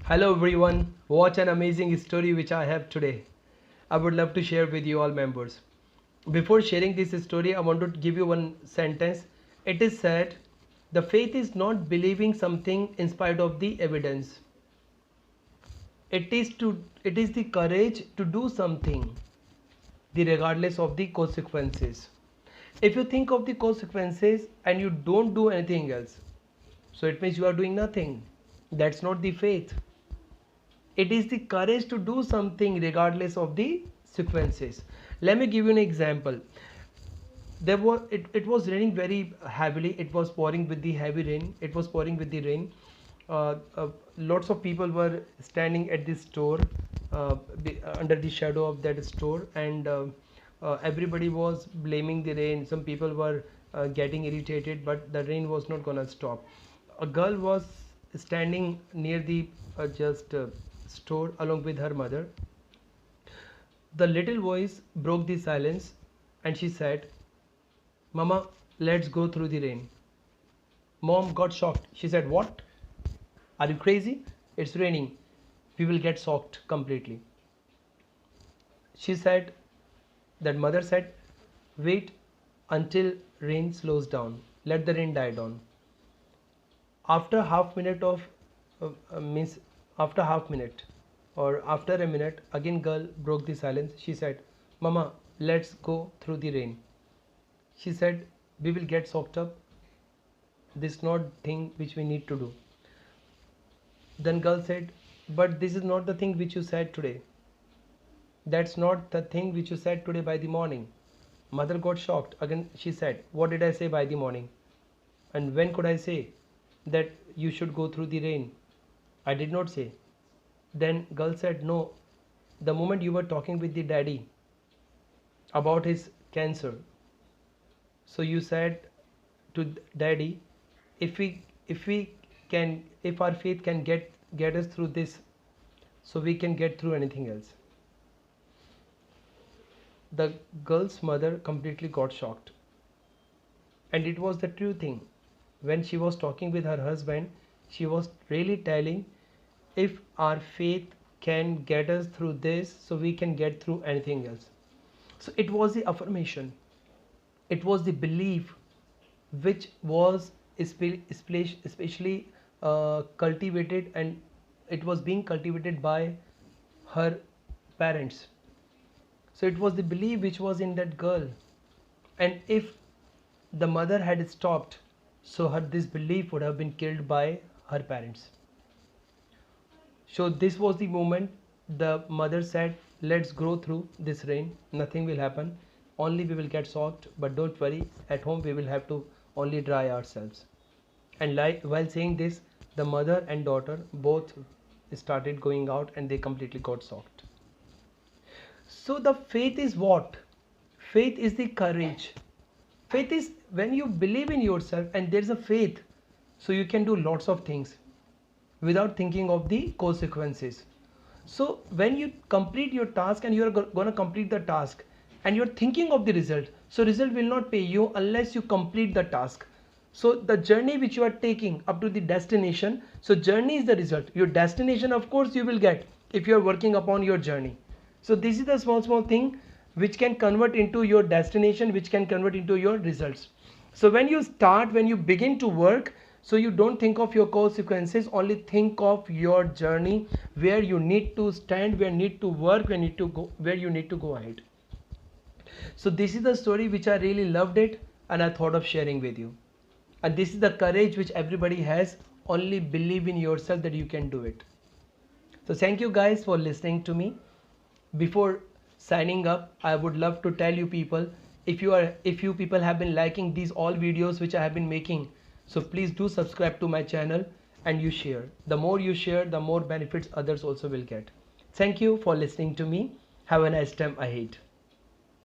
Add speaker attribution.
Speaker 1: Hello everyone, watch an amazing story which I have today. I would love to share with you all members. Before sharing this story, I want to give you one sentence. It is said, the faith is not believing something in spite of the evidence. It is the courage to do something, the regardless of the consequences. If you think of the consequences and you don't do anything else, so it means you are doing nothing. That's not the faith. It is the courage to do something regardless of the sequences. Let me give you an example. It was raining very heavily. It was pouring with the heavy rain. It was pouring with the rain. Lots of people were standing at this store, under the shadow of that store, and everybody was blaming the rain. Some people were getting irritated, but the rain was not gonna stop. A girl was standing near the just store along with her mother. The little voice broke the silence and she said, Mama, let's go through the rain. Mom got shocked. She said, What? Are you crazy? It's raining. We will get soaked completely. She said, that mother said, Wait until rain slows down. Let the rain die down. After half minute of means after half minute or after a minute, again girl broke the silence. She said, Mama, let's go through the rain. She said, we will get soaked up. This is not thing which we need to do. Then girl said, but this is not the thing which you said today. That's not the thing which you said today by the morning. Mother got shocked. Again she said, what did I say by the morning? And when could I say that you should go through the rain? I did not say. Then girl said, no, the moment you were talking with the daddy about his cancer, so you said to daddy, if our faith can get us through this, so we can get through anything else. The girl's mother completely got shocked, and it was the true thing. When she was talking with her husband, she was really telling, if our faith can get us through this, so we can get through anything else. So it was the affirmation, it was the belief which was especially cultivated, and it was being cultivated by her parents. So it was the belief which was in that girl, and if the mother had stopped, so this belief would have been killed by her parents. So this was the moment the mother said, let's go through this rain, nothing will happen, only we will get soaked, but don't worry, at home we will have to only dry ourselves. And while saying this, the mother and daughter both started going out and they completely got soaked. So the faith is what? Faith is the courage. Faith is when you believe in yourself and there's a faith, so you can do lots of things without thinking of the consequences. So when you complete your task and you're going to complete the task and you're thinking of the result, so result will not pay you unless you complete the task. So the journey which you are taking up to the destination, so journey is the result. Your destination, of course, you will get if you are working upon your journey. So this is the small thing which can convert into your destination, which can convert into your results. So when you begin to work, so you don't think of your consequences, only think of your journey, where you need to stand, where you need to work, where you need to go ahead. So this is the story which I really loved it, and I thought of sharing with you. And this is the courage which everybody has. Only believe in yourself that you can do it. So thank you guys for listening to me. Before signing up, I would love to tell you people, if you people have been liking these all videos which I have been making, so please do subscribe to my channel and you share. The more you share, the more benefits others also will get. Thank you for listening to me. Have a nice time ahead.